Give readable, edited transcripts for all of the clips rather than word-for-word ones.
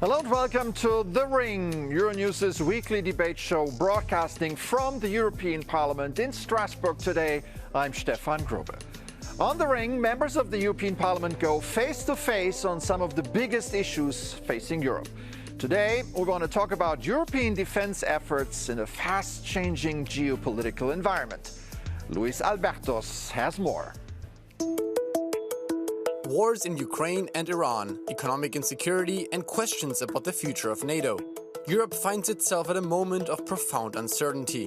Hello and welcome to The Ring, Euronews' weekly debate show broadcasting from the European Parliament in Strasbourg today. I'm Stefan Grobe. On The Ring, members of the European Parliament go face to face on some of the biggest issues facing Europe. Today, we want to talk about European defense efforts in a fast-changing geopolitical environment. Luis Albertos has more. Wars in Ukraine and Iran, economic insecurity, and questions about the future of NATO. Europe finds itself at a moment of profound uncertainty.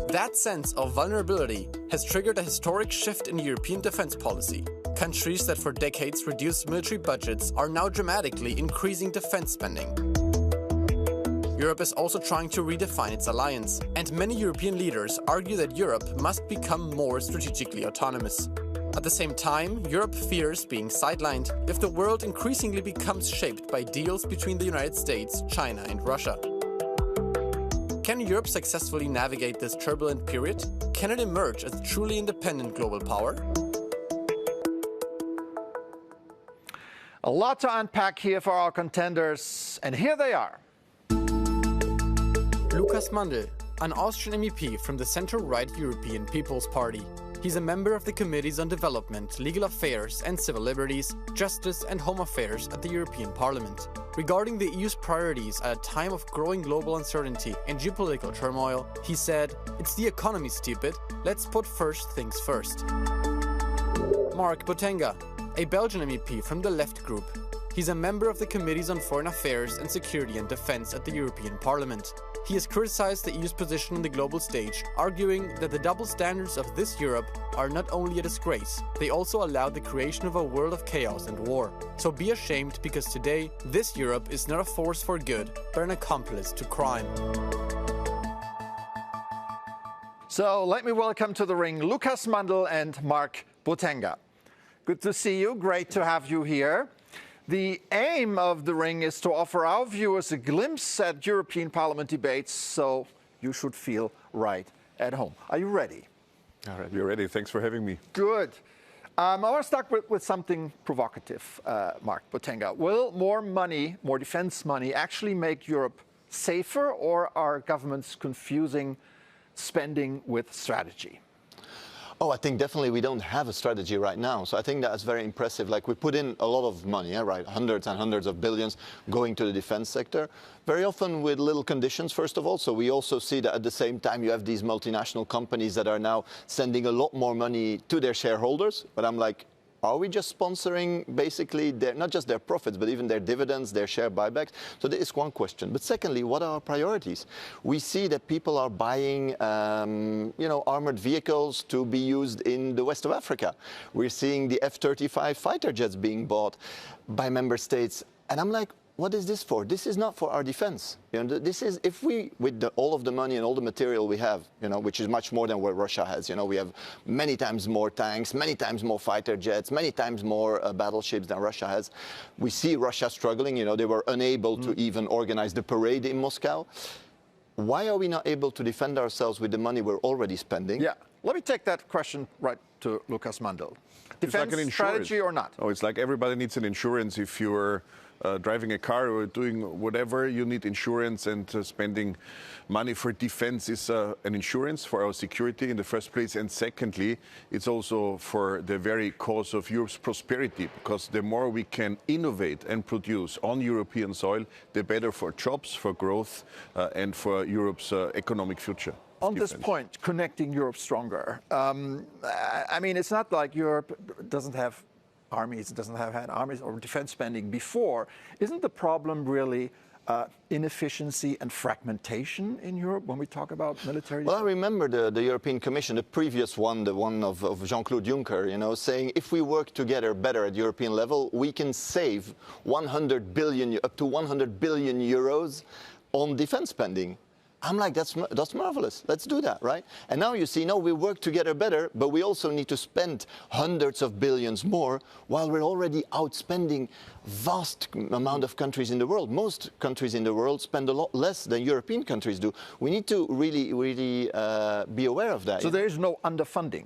That sense of vulnerability has triggered a historic shift in European defense policy. Countries that for decades reduced military budgets are now dramatically increasing defense spending. Europe is also trying to redefine its alliance, and many European leaders argue that Europe must become more strategically autonomous. At the same time, Europe fears being sidelined if the world increasingly becomes shaped by deals between the United States, China, and Russia. Can Europe successfully navigate this turbulent period? Can it emerge as a truly independent global power? A lot to unpack here for our contenders, and here they are. Lukas Mandl, an Austrian MEP from the centre-right European People's Party. He's a member of the Committees on Development, Legal Affairs and Civil Liberties, Justice and Home Affairs at the European Parliament. Regarding the EU's priorities at a time of growing global uncertainty and geopolitical turmoil, he said, "It's the economy, stupid. Let's put first things first." Marc Botenga, a Belgian MEP from the Left Group. He's a member of the Committees on Foreign Affairs and Security and Defense at the European Parliament. He has criticized the EU's position on the global stage, arguing that the double standards of this Europe are not only a disgrace, they also allow the creation of a world of chaos and war. So be ashamed, because today, this Europe is not a force for good, but an accomplice to crime. So let me welcome to the ring Lukas Mandl and Marc Botenga. Good to see you. Great to have you here. The aim of The Ring is to offer our viewers a glimpse at European Parliament debates, so you should feel right at home. Are you ready? All right, we're ready. Thanks for having me. Good. I want to start with something provocative, Marc Botenga. Will more money, more defense money, actually make Europe safer, or are governments confusing spending with strategy? Oh, I think definitely we don't have a strategy right now. So I think that's very impressive. Like, we put in a lot of money, right? Hundreds and hundreds of billions going to the defense sector, very often with little conditions, first of all. So we also see that at the same time you have these multinational companies that are now sending a lot more money to their shareholders. But I'm like, are we just sponsoring basically not just their profits, but even their dividends, their share buybacks? So that is one question. But secondly, what are our priorities? We see that people are buying, armored vehicles to be used in the west of Africa. We're seeing the F-35 fighter jets being bought by member states. And I'm like, what is this for? This is not for our defense. This is, if we, with all of the money and all the material we have, which is much more than what Russia has. We have many times more tanks, many times more fighter jets, many times more battleships than Russia has. We see Russia struggling. They were unable to even organize the parade in Moscow. Why are we not able to defend ourselves with the money we're already spending? Yeah, let me take that question right to Lukas Mandl. Defense like strategy or not? Oh, it's like everybody needs an insurance. If you're driving a car or doing whatever, you need insurance, and spending money for defense is an insurance for our security in the first place. And secondly, it's also for the very cause of Europe's prosperity, because the more we can innovate and produce on European soil, the better for jobs, for growth, and for Europe's economic future. On this point, connecting Europe stronger, I mean, it's not like Europe doesn't have armies, it doesn't have had armies or defense spending before. Isn't the problem really inefficiency and fragmentation in Europe when we talk about military? Well, I remember the European Commission, the previous one, the one of Jean-Claude Juncker, saying if we work together better at European level, we can save up to 100 billion euros on defense spending. I'm like, that's marvelous. Let's do that, right? And now you see, no, we work together better, but we also need to spend hundreds of billions more while we're already outspending vast amount of countries in the world. Most countries in the world spend a lot less than European countries do. We need to really be aware of that. So there is no underfunding?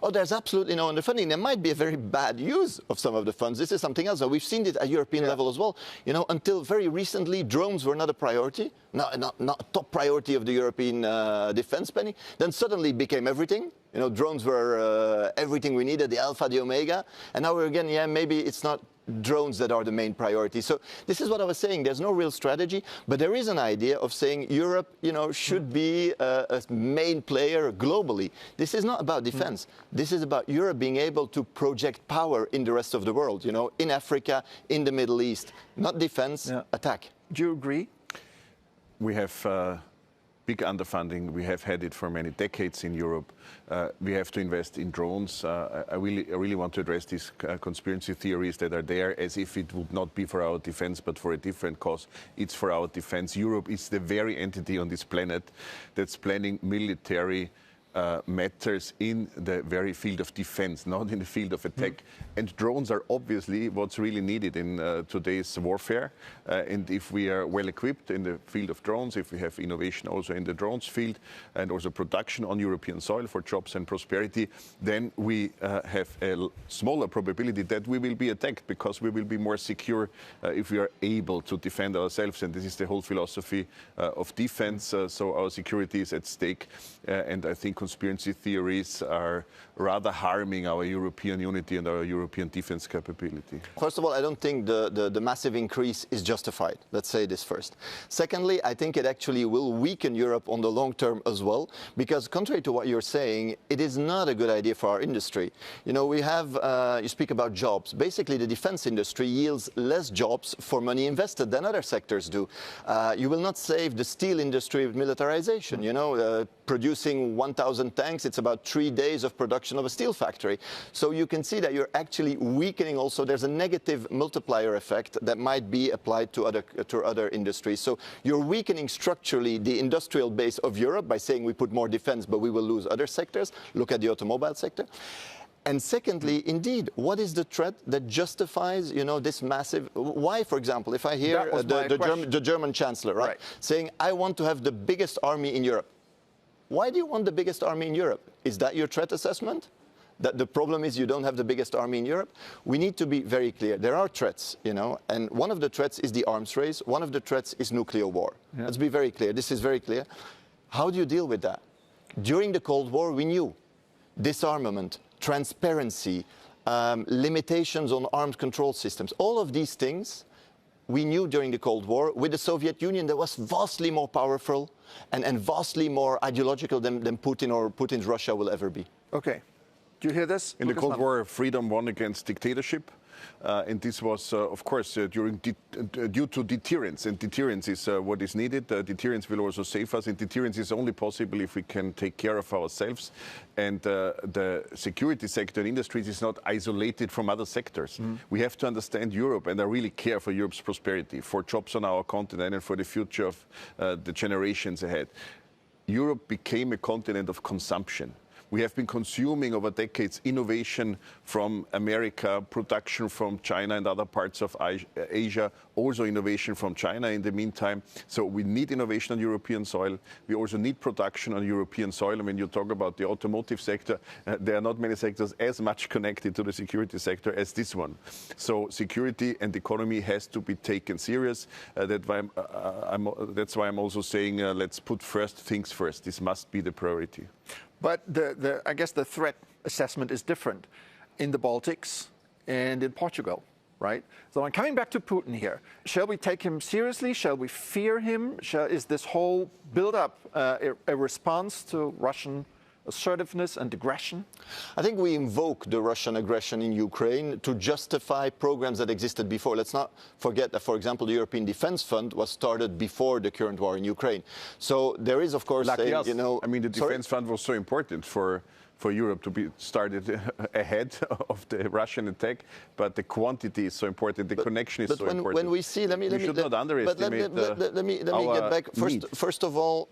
Oh, there's absolutely no underfunding. There might be a very bad use of some of the funds. This is something else. We've seen it at European level as well. You know, until very recently, drones were not a priority, not a top priority of the European defense spending. Then suddenly it became everything. You know, drones were everything we needed, the alpha, the omega. And now we're again, yeah, maybe it's not drones that are the main priority. So this is what I was saying. There's no real strategy, but there is an idea of saying Europe, you know, should be a main player globally. This is not about defense. This is about Europe being able to project power in the rest of the world, you know, in Africa, in the Middle East. Not defense, attack. Do you agree? We have big underfunding. We have had it for many decades in Europe. We have to invest in drones. I really want to address these conspiracy theories that are there as if it would not be for our defense, but for a different cause. It's for our defense. Europe is the very entity on this planet that's planning military matters in the very field of defense, not in the field of attack. And drones are obviously what's really needed in today's warfare. And if we are well equipped in the field of drones, if we have innovation also in the drones field and also production on European soil for jobs and prosperity, then we have a smaller probability that we will be attacked, because we will be more secure if we are able to defend ourselves. And this is the whole philosophy of defense. So our security is at stake. And I think conspiracy theories are rather harming our European unity and our European defense capability. First of all, I don't think the massive increase is justified. Let's say this first. Secondly, I think it actually will weaken Europe on the long term as well, because contrary to what you're saying, it is not a good idea for our industry. You know, we have, you speak about jobs. Basically, the defense industry yields less jobs for money invested than other sectors do. You will not save the steel industry with militarization, you know, producing 1,000 tanks, it's about 3 days of production of a steel factory. So you can see that you're actually weakening also. There's a negative multiplier effect that might be applied to other industries. So you're weakening structurally the industrial base of Europe by saying we put more defense, but we will lose other sectors. Look at the automobile sector. And secondly, indeed, what is the threat that justifies, you know, this massive? Why, for example, if I hear the German chancellor, right, saying, I want to have the biggest army in Europe. Why do you want the biggest army in Europe? Is that your threat assessment? That the problem is you don't have the biggest army in Europe? We need to be very clear. There are threats, you know, and one of the threats is the arms race. One of the threats is nuclear war. Let's be very clear. This is very clear. How do you deal with that? During the Cold War, we knew disarmament, transparency, limitations on arms control systems. All of these things we knew during the Cold War with the Soviet Union that was vastly more powerful and vastly more ideological than Putin or Putin's Russia will ever be. Okay. Do you hear this? In the Cold War, freedom won against dictatorship. And this was, of course, due to deterrence. And deterrence is what is needed. Deterrence will also save us. And deterrence is only possible if we can take care of ourselves. And the security sector and industries is not isolated from other sectors. We have to understand Europe, and I really care for Europe's prosperity, for jobs on our continent, and for the future of the generations ahead. Europe became a continent of consumption. We have been consuming over decades innovation from America, production from China and other parts of Asia, also innovation from China in the meantime. So we need innovation on European soil. We also need production on European soil. And when you talk about the automotive sector, there are not many sectors as much connected to the security sector as this one. So security and economy has to be taken serious. That's why I'm also saying let's put first things first. This must be the priority. But I guess the threat assessment is different in the Baltics and in Portugal, right? So I'm coming back to Putin here. Shall we take him seriously? Shall we fear him? Is this whole build-up a response to Russian assertiveness and aggression? I think we invoke the Russian aggression in Ukraine to justify programs that existed before. Let's not forget that, for example, the European Defense Fund was started before the current war in Ukraine. So there is, of course, you know, I mean, the Defense Fund was so important for Europe to be started ahead of the Russian attack, but the quantity is so important, the connection is so important. When we see, let me should not underestimate let me get back. First of all,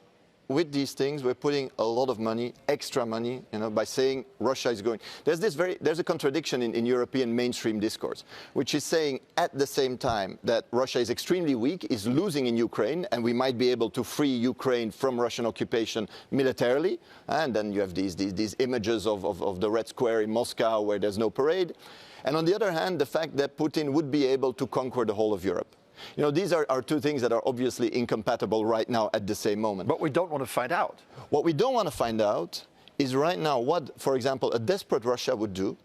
with these things, we're putting a lot of money, extra money, by saying Russia is going. There's a contradiction in European mainstream discourse, which is saying at the same time that Russia is extremely weak, is losing in Ukraine, and we might be able to free Ukraine from Russian occupation militarily. And then you have these images of the Red Square in Moscow where there's no parade. And on the other hand, the fact that Putin would be able to conquer the whole of Europe. These are two things that are obviously incompatible right now at the same moment. But we don't want to find out. What we don't want to find out is right now what, for example, a desperate Russia would do,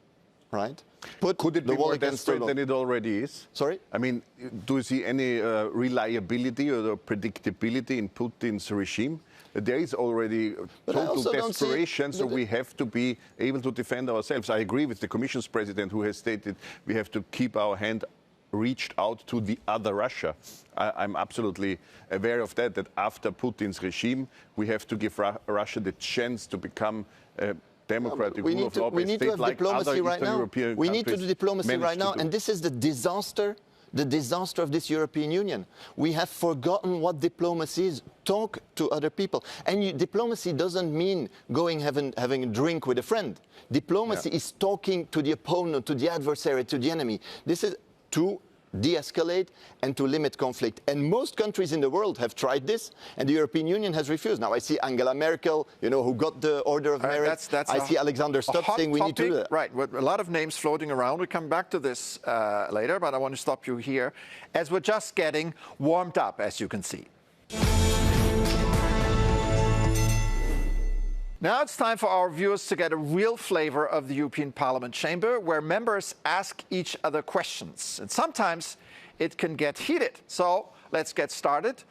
right? Could it be more desperate than it already is? Sorry? I mean, do you see any reliability or predictability in Putin's regime? There is already total desperation, so we have to be able to defend ourselves. I agree with the Commission's president who has stated we have to keep our hand reached out to the other Russia. I'm absolutely aware of that after Putin's regime, we have to give Russia the chance to become a democratic rule of law state like other Eastern European countries. We need to do diplomacy right now, and this is the disaster of this European Union. We have forgotten what diplomacy is. Talk to other people. And diplomacy doesn't mean going having a drink with a friend. Diplomacy is talking to the opponent, to the adversary, to the enemy. This is to de-escalate and to limit conflict. And most countries in the world have tried this, and the European Union has refused. Now I see Angela Merkel, who got the Order of Merit. I see Alexander Stubb saying we need to do that. Right, with a lot of names floating around. We'll come back to this later, but I want to stop you here as we're just getting warmed up, as you can see. Now it's time for our viewers to get a real flavor of the European Parliament chamber, where members ask each other questions. And sometimes it can get heated. So let's get started.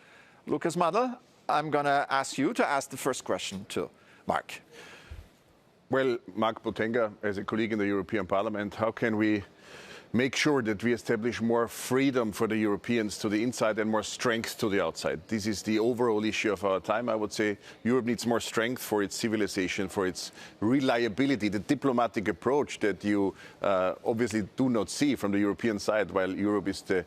Lukas Mandl, I'm going to ask you to ask the first question to Marc. Well, Marc Botenga, as a colleague in the European Parliament, how can we make sure that we establish more freedom for the Europeans to the inside and more strength to the outside? This is the overall issue of our time. I would say Europe needs more strength for its civilization, for its reliability, the diplomatic approach that you obviously do not see from the European side, while Europe is the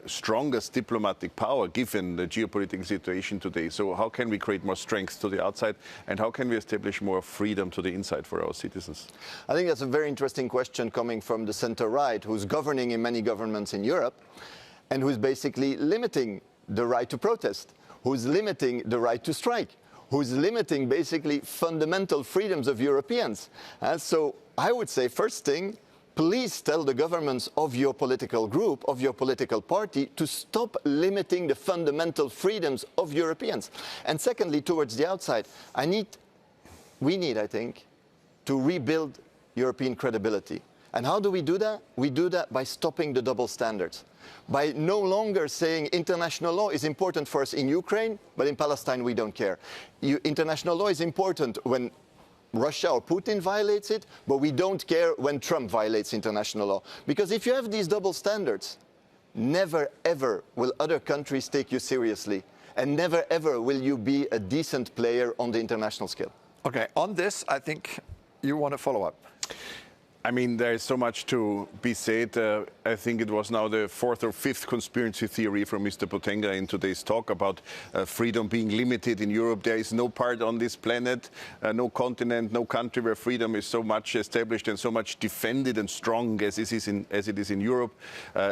strongest diplomatic power given the geopolitical situation today. So how can we create more strength to the outside, and how can we establish more freedom to the inside for our citizens? I think that's a very interesting question coming from the center-right, who's governing in many governments in Europe, and who's basically limiting the right to protest, who's limiting the right to strike, who's limiting basically fundamental freedoms of Europeans. And so I would say, first thing, please tell the governments of your political group, of your political party, to stop limiting the fundamental freedoms of Europeans. And secondly, towards the outside, we need, I think, to rebuild European credibility. And how do we do that? We do that by stopping the double standards, by no longer saying international law is important for us in Ukraine, but in Palestine we don't care. International law is important when Russia or Putin violates it, but we don't care when Trump violates international law. Because if you have these double standards, never ever will other countries take you seriously, and never ever will you be a decent player on the international scale. Okay, on this, I think you want to follow up. I mean, there is so much to be said. I think it was now the fourth or fifth conspiracy theory from Mr. Botenga in today's talk about freedom being limited in Europe. There is no part on this planet, no continent, no country where freedom is so much established and so much defended and strong as it is in Europe.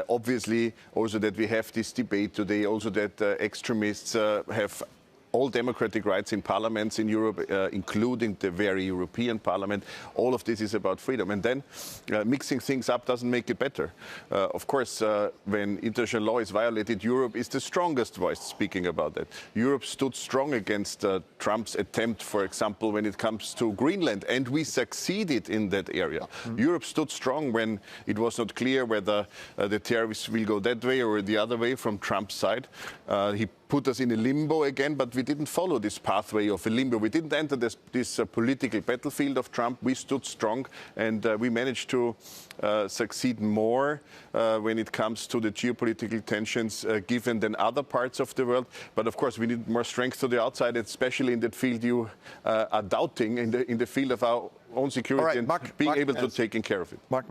Obviously, also that we have this debate today, also that extremists have all democratic rights in parliaments in Europe, including the very European Parliament. All of this is about freedom. And then mixing things up doesn't make it better. Of course, when international law is violated, Europe is the strongest voice speaking about that. Europe stood strong against Trump's attempt, for example, when it comes to Greenland, and we succeeded in that area. Mm-hmm. Europe stood strong when it was not clear whether the tariffs will go that way or the other way from Trump's side. He put us in a limbo again, but we didn't follow this pathway of a limbo. We didn't enter this political battlefield of Trump. We stood strong, and we managed to succeed more when it comes to the geopolitical tensions given than other parts of the world. But of course, we need more strength to the outside, especially in that field you are doubting, in the field of our own security, right, and Marc, being able to take care of it. Marc,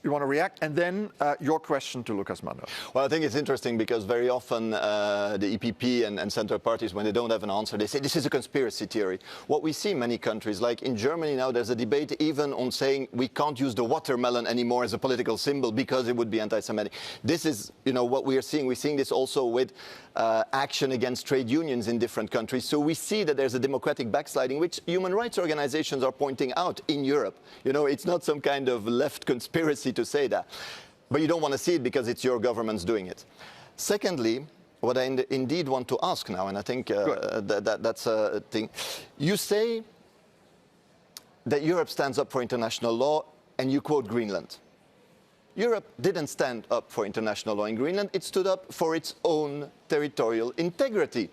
you want to react? And then your question to Lukas Mandl. Well, I think it's interesting because very often the EP UDP and central parties, when they don't have an answer, they say this is a conspiracy theory. What we see in many countries, like in Germany now, there's a debate even on saying we can't use the watermelon anymore as a political symbol because it would be anti-Semitic. This is, what we are seeing. We're seeing this also with action against trade unions in different countries. So we see that there's a democratic backsliding, which human rights organizations are pointing out in Europe. It's not some kind of left conspiracy to say that. But you don't want to see it because it's your governments doing it. Secondly, what I indeed want to ask now, and I think that's a thing, you say that Europe stands up for international law, and you quote Greenland. Europe didn't stand up for international law in Greenland, it stood up for its own territorial integrity.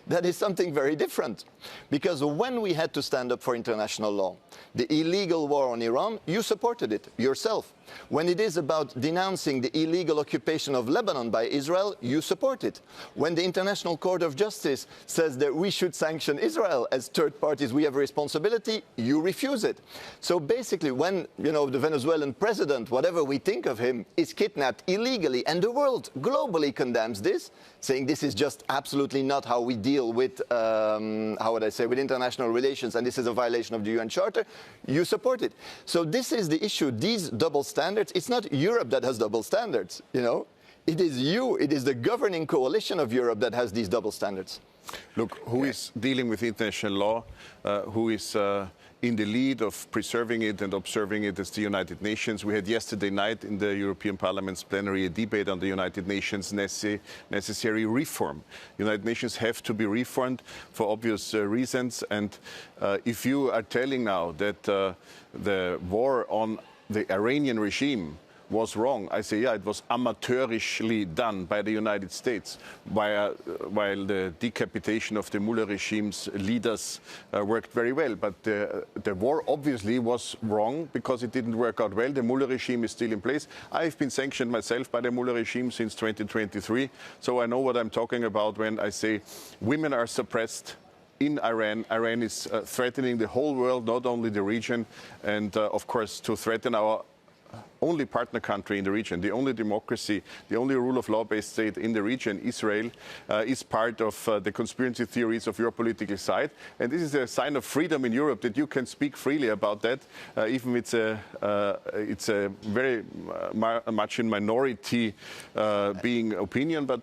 That is something very different. Because when we had to stand up for international law, the illegal war on Iran, you supported it yourself. When it is about denouncing the illegal occupation of Lebanon by Israel, you support it. When the International Court of Justice says that we should sanction Israel as third parties, we have a responsibility, you refuse it. So basically, when the Venezuelan president, whatever we think of him, is kidnapped illegally, and the world globally condemns this, saying this is just absolutely not how we deal with, with international relations, and this is a violation of the UN Charter, you support it. So this is the issue. These double standards, it's not Europe that has double standards, It is it is the governing coalition of Europe that has these double standards. Look, who is dealing with international law, who is in the lead of preserving it and observing it as the United Nations. We had yesterday night in the European Parliament's plenary a debate on the United Nations necessary reform. United Nations have to be reformed for obvious reasons. And if you are telling now that the war on the Iranian regime was wrong, I say, yeah, it was amateurishly done by the United States, while the decapitation of the Mullah regime's leaders worked very well. But the war obviously was wrong because it didn't work out well. The Mullah regime is still in place. I've been sanctioned myself by the Mullah regime since 2023, so I know what I'm talking about when I say women are suppressed in Iran. Iran is threatening the whole world, not only the region, and of course to threaten our only partner country in the region, the only democracy, the only rule of law-based state in the region, Israel, is part of the conspiracy theories of your political side. And this is a sign of freedom in Europe that you can speak freely about that, even it's a very much in minority being opinion, but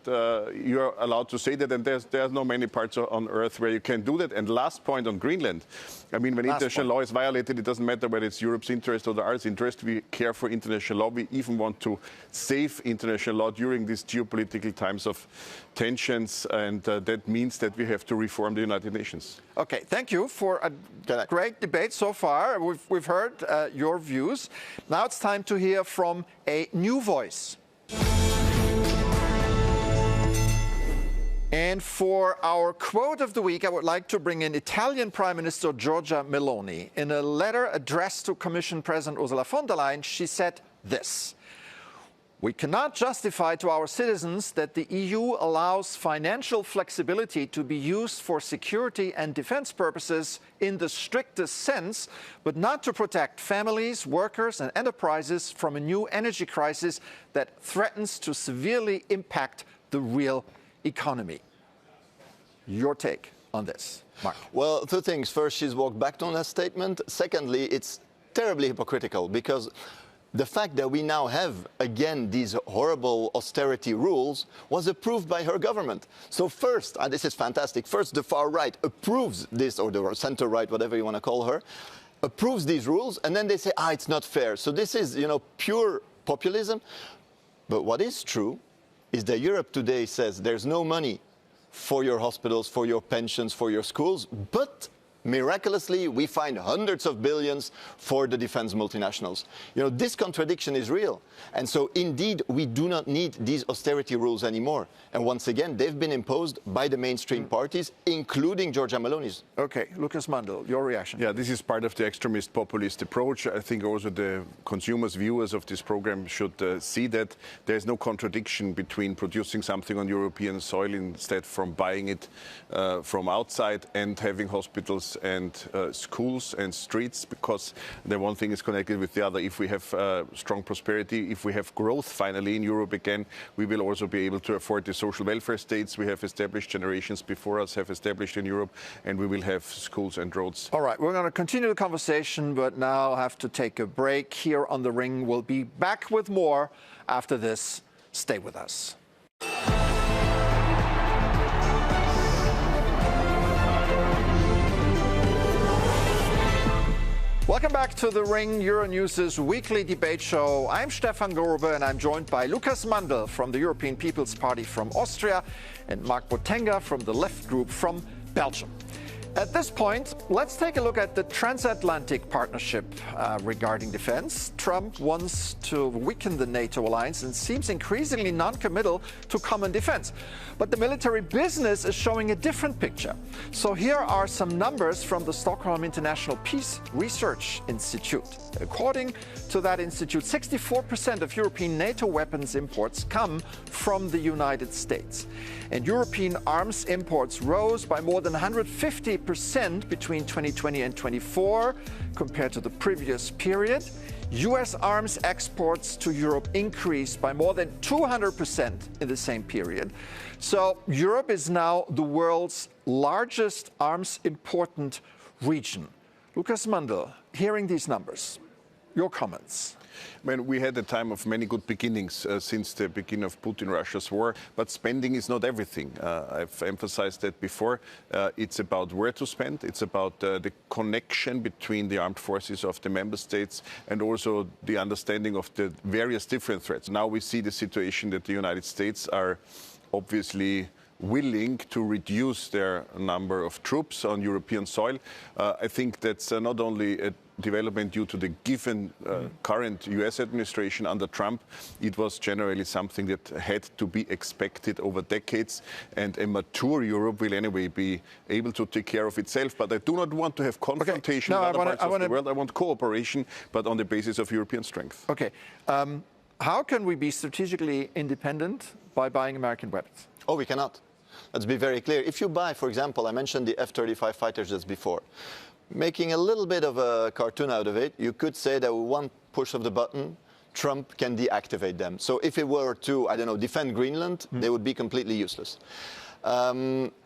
you're allowed to say that, and there's no many parts on earth where you can do that. And last point on Greenland, I mean, when international law is violated, it doesn't matter whether it's Europe's interest or the ours interest. We care for international law. We even want to save international law during these geopolitical times of tensions, and that means that we have to reform the United Nations. Okay, thank you for a great debate so far. We've heard your views. Now it's time to hear from a new voice. And for our quote of the week, I would like to bring in Italian Prime Minister Giorgia Meloni. In a letter addressed to Commission President Ursula von der Leyen, she said this: "We cannot justify to our citizens that the EU allows financial flexibility to be used for security and defense purposes in the strictest sense, but not to protect families, workers and enterprises from a new energy crisis that threatens to severely impact the real economy." Your take on this, Mark? Well, two things. First, she's walked back on that statement. Secondly, it's terribly hypocritical because the fact that we now have, again, these horrible austerity rules was approved by her government. So first, and this is fantastic, first the far right approves this, or the center right, whatever you want to call her, approves these rules, and then they say, it's not fair. So this is, pure populism. But what is true is that Europe today says there's no money for your hospitals, for your pensions, for your schools, but miraculously, we find hundreds of billions for the defense multinationals. This contradiction is real. And so, indeed, we do not need these austerity rules anymore. And once again, they've been imposed by the mainstream parties, including Giorgia Meloni's. Okay, Lukas Mandl, your reaction? Yeah, this is part of the extremist populist approach. I think also the consumers, viewers of this program should see that there's no contradiction between producing something on European soil instead from buying it from outside and having hospitals roads and schools and streets, because the one thing is connected with the other. If we have strong prosperity, if we have growth finally in Europe again, we will also be able to afford the social welfare states we have established, generations before us have established in Europe, and we will have schools and roads. All right, we're going to continue the conversation, but now have to take a break here on The Ring. We'll be back with more after this. Stay with us. Welcome back to The Ring, Euronews' weekly debate show. I'm Stefan Grobe, and I'm joined by Lukas Mandl from the European People's Party from Austria and Marc Botenga from the Left Group from Belgium. At this point, let's take a look at the Transatlantic partnership regarding defense. Trump wants to weaken the NATO alliance and seems increasingly non-committal to common defense. But the military business is showing a different picture. So here are some numbers from the Stockholm International Peace Research Institute. According to that institute, 64% of European NATO weapons imports come from the United States. And European arms imports rose by more than 150% between 2020 and 24 compared to the previous period. US arms exports to Europe increased by more than 200% in the same period. So Europe is now the world's largest arms important region. Lukas Mandl, hearing these numbers, your comments. We had a time of many good beginnings since the beginning of Putin-Russia's war, but spending is not everything. I've emphasized that before. It's about where to spend. It's about the connection between the armed forces of the member states and also the understanding of the various different threats. Now we see the situation that the United States are obviously willing to reduce their number of troops on European soil. I think that's not only a development due to the given current US administration under Trump. It was generally something that had to be expected over decades, and a mature Europe will anyway be able to take care of itself. But I do not want to have confrontation with other parts of the world. I want cooperation, but on the basis of European strength. Okay. How can we be strategically independent by buying American weapons? Oh, we cannot. Let's be very clear. If you buy, for example, I mentioned the F-35 fighters just before. Making a little bit of a cartoon out of it, you could say that with one push of the button, Trump can deactivate them. So if it were to, I don't know, defend Greenland, they would be completely useless.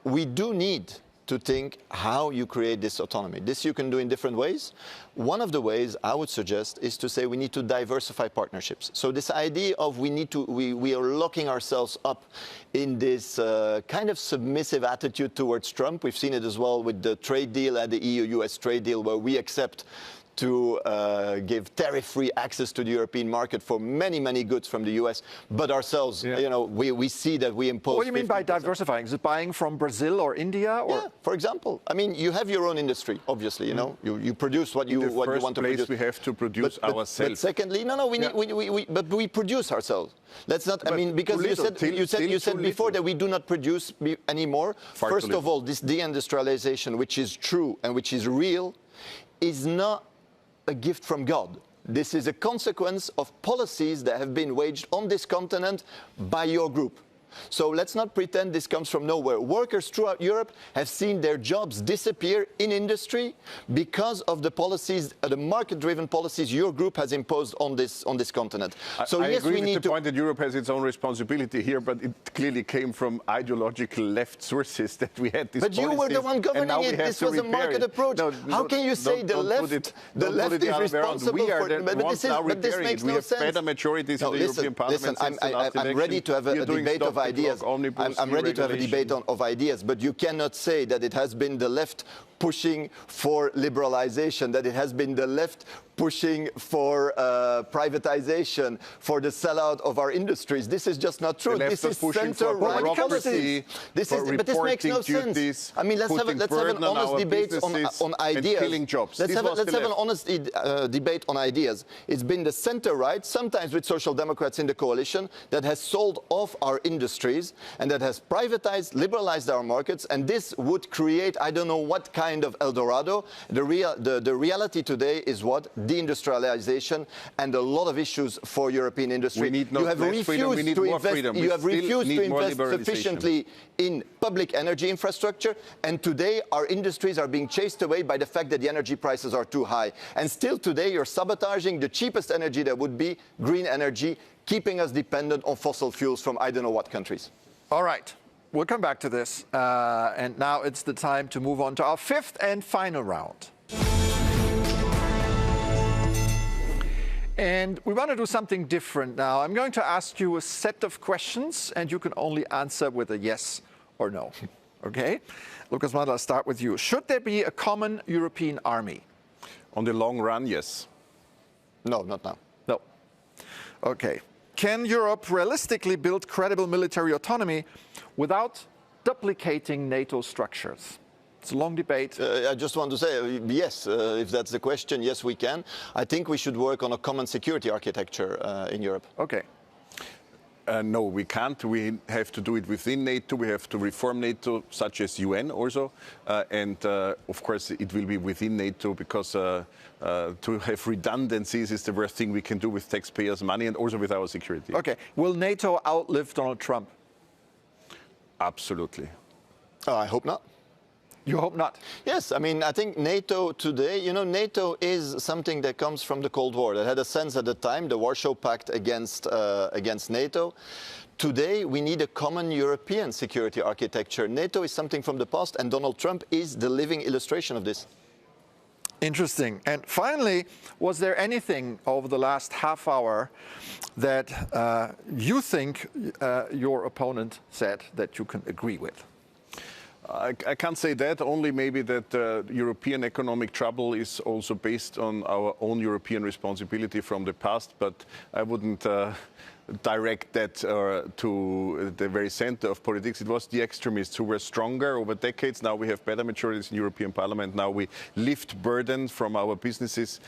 We do need to think how you create this autonomy. This you can do in different ways. One of the ways I would suggest is to say we need to diversify partnerships. So this idea of we are locking ourselves up in this kind of submissive attitude towards Trump. We've seen it as well with the trade deal and the EU-US trade deal, where we accept to give tariff-free access to the European market for many, many goods from the US, but ourselves, you know, we see that we impose. What do you mean by diversifying? Is it buying from Brazil or India? Or? Yeah, for example. I mean, you have your own industry, obviously. You know, you produce what you want to produce. We have to produce ourselves. But secondly, but we produce ourselves. Let's not. I mean, because you said before that we do not produce anymore. First of all, this deindustrialization, which is true and which is real, is not a gift from God. This is a consequence of policies that have been waged on this continent by your group. So let's not pretend this comes from nowhere. Workers throughout Europe have seen their jobs disappear in industry because of the policies, the market-driven policies your group has imposed on this continent. So I yes, agree we need with the point that Europe has its own responsibility here, but it clearly came from ideological left sources that we had this. But you were the one governing it. This was a market approach. No, how can you say the left is responsible for it? But this makes no sense. We have better majorities in the European Parliament. I'm ready to have a debate of ideas. I'm ready to have a debate of ideas, but you cannot say that it has been the left pushing for liberalization, that it has been the left pushing for privatization, for the sellout of our industries. This is just not true. This is center-right policy. But this makes no sense. I mean, let's have an honest debate on ideas. Killing jobs. Let's have an honest debate on ideas. It's been the center-right, sometimes with social democrats in the coalition, that has sold off our industry. industries and that has privatized, liberalized our markets, and this would create, I don't know what kind of El Dorado. The reality today is what? Deindustrialization and a lot of issues for European industry. We need not less freedom, we need more freedom. You have refused to invest sufficiently in public energy infrastructure, and today our industries are being chased away by the fact that the energy prices are too high. And still today you're sabotaging the cheapest energy that would be green energy, keeping us dependent on fossil fuels from I don't know what countries. All right, we'll come back to this. And now it's the time to move on to our fifth and final round. And we want to do something different now. I'm going to ask you a set of questions, and you can only answer with a yes or no. Okay? Lukas Mandl, I'll start with you. Should there be a common European army? On the long run, yes. No, not now. No. Okay. Can Europe realistically build credible military autonomy without duplicating NATO structures? It's a long debate. I just want to say, yes, if that's the question, yes, we can. I think we should work on a common security architecture in Europe. Okay. No, we can't. We have to do it within NATO. We have to reform NATO, such as UN also. Of course, it will be within NATO because to have redundancies is the worst thing we can do with taxpayers' money and also with our security. Okay. Will NATO outlive Donald Trump? Absolutely. I hope not. You hope not? Yes, I mean, I think NATO today, you know, NATO is something that comes from the Cold War. That had a sense at the time, the Warsaw Pact against NATO. Today, we need a common European security architecture. NATO is something from the past, and Donald Trump is the living illustration of this. Interesting. And finally, was there anything over the last half hour that you think your opponent said that you can agree with? I can't say that, only maybe that European economic trouble is also based on our own European responsibility from the past, but I wouldn't direct that to the very center of politics. It was the extremists who were stronger over decades. Now we have better majorities in European Parliament. Now we lift burdens from our businesses.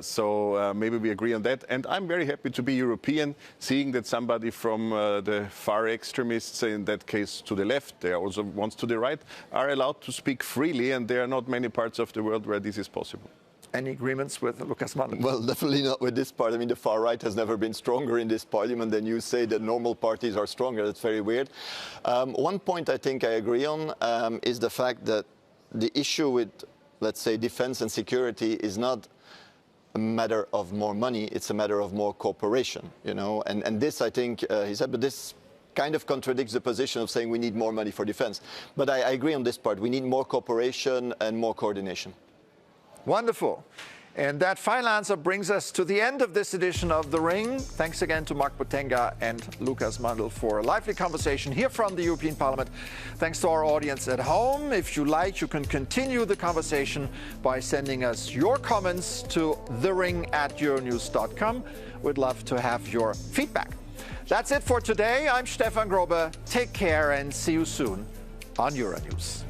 So maybe we agree on that. And I'm very happy to be European, seeing that somebody from the far extremists, in that case to the left, there also ones to the right, are allowed to speak freely. And there are not many parts of the world where this is possible. Any agreements with Lukas Mandl? Well, definitely not with this part. I mean, the far right has never been stronger in this parliament than you say that normal parties are stronger. That's very weird. One point I think I agree on is the fact that the issue with, let's say, defense and security is not a matter of more money. It's a matter of more cooperation, you know. And this, I think, he said, but this kind of contradicts the position of saying we need more money for defense. But I agree on this part. We need more cooperation and more coordination. Wonderful. And that final answer brings us to the end of this edition of The Ring. Thanks again to Marc Botenga and Lukas Mandl for a lively conversation here from the European Parliament. Thanks to our audience at home. If you like, you can continue the conversation by sending us your comments to thering@euronews.com. We'd love to have your feedback. That's it for today. I'm Stefan Grobe. Take care and see you soon on Euronews.